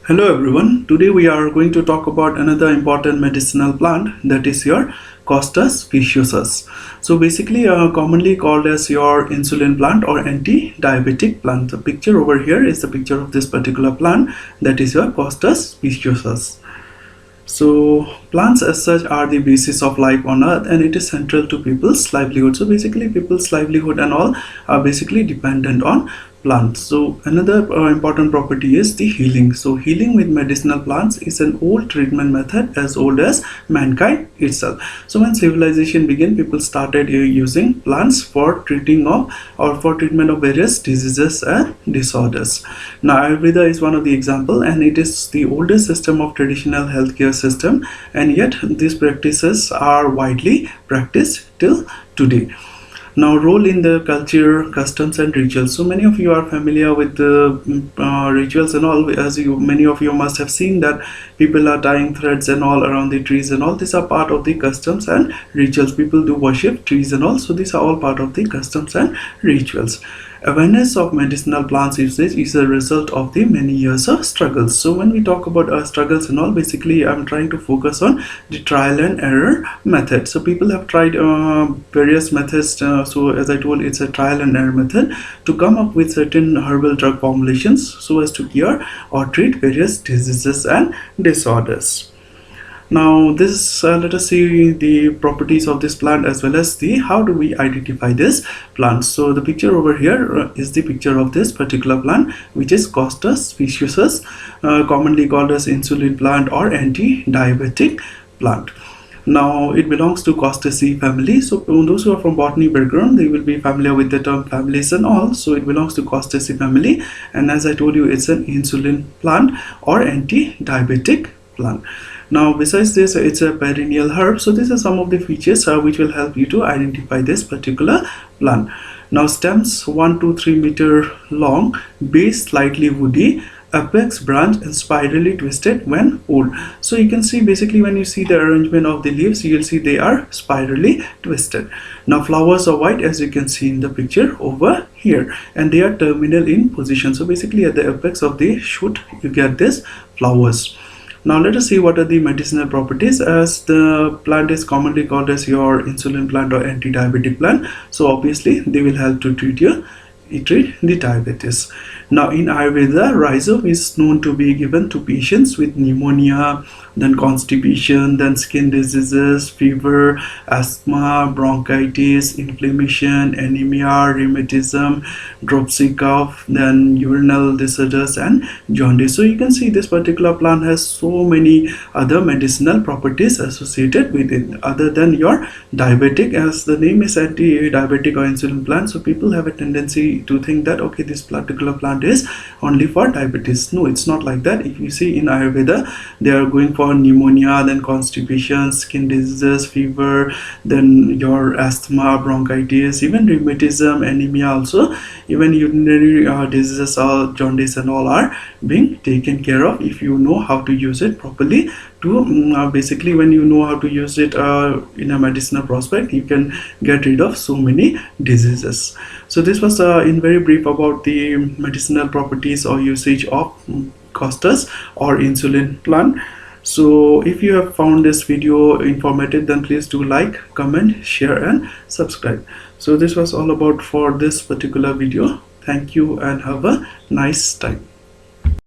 Hello everyone. Today we are going to talk about another important medicinal plant, that is your Costus speciosus. So basically commonly called as your insulin plant or anti-diabetic plant. The picture over here is the picture of this particular plant, that is your Costus speciosus. So plants as such are the basis of life on earth, and it is central to people's livelihood. So basically people's livelihood and all are basically dependent on plants. So another important property is the healing. So healing with medicinal plants is an old treatment method, as old as mankind itself. So when civilization began, people started using plants for treating of or for treatment of various diseases and disorders. Now Ayurveda is one of the example, and it is the oldest system of traditional healthcare system, and yet these practices are widely practiced till today. Now, role in the culture, customs and rituals. So many of you are familiar with the rituals and all, as many of you must have seen that people are tying threads and all around the trees and all. These are part of the customs and rituals. People do worship trees and all, so these are all part of the customs and rituals. Awareness of medicinal plants usage is a result of the many years of struggles. So when we talk about struggles and all, basically I'm trying to focus on the trial and error method. So people have tried various methods. So as I told, it's a trial and error method to come up with certain herbal drug formulations so as to cure or treat various diseases and disorders. Now this let us see the properties of this plant, as well as the how do we identify this plant. So the picture over here is the picture of this particular plant, which is Costus speciosus, commonly called as insulin plant or anti-diabetic plant. Now it belongs to Costaceae family. So those who are from botany background, they will be familiar with the term families and all. So it belongs to Costaceae family, and as I told you, it's an insulin plant or anti-diabetic plant. Now besides this, it's a perennial herb. So these are some of the features which will help you to identify this particular plant. Now stems 1 to 3 meter long, base slightly woody, apex branch and spirally twisted when old. So you can see basically when you see the arrangement of the leaves, you will see they are spirally twisted. Now flowers are white, as you can see in the picture over here, and they are terminal in position. So basically at the apex of the shoot you get this flowers. Now let us see what are the medicinal properties, as the plant is commonly called as your insulin plant or anti-diabetic plant. So obviously they will help to treat the diabetes. Now in Ayurveda, rhizome is known to be given to patients with pneumonia, then constipation, then skin diseases, fever, asthma, bronchitis, inflammation, anemia, rheumatism, dropsy cough, then urinary disorders and jaundice. So you can see this particular plant has so many other medicinal properties associated with it other than your diabetic, as the name is anti-diabetic or insulin plant. So people have a tendency to think that okay, this particular plant is only for diabetes. No, it's not like that. If you see in Ayurveda, they are going for pneumonia, then constipation, skin diseases, fever, then your asthma, bronchitis, even rheumatism, anemia also, even urinary diseases or jaundice and all are being taken care of if you know how to use it properly. To basically when you know how to use it in a medicinal prospect, you can get rid of so many diseases. So this was in very brief about the medicinal properties or usage of Costus or insulin plant. So if you have found this video informative, then please do like, comment, share and subscribe. So this was all about for this particular video. Thank you and have a nice time.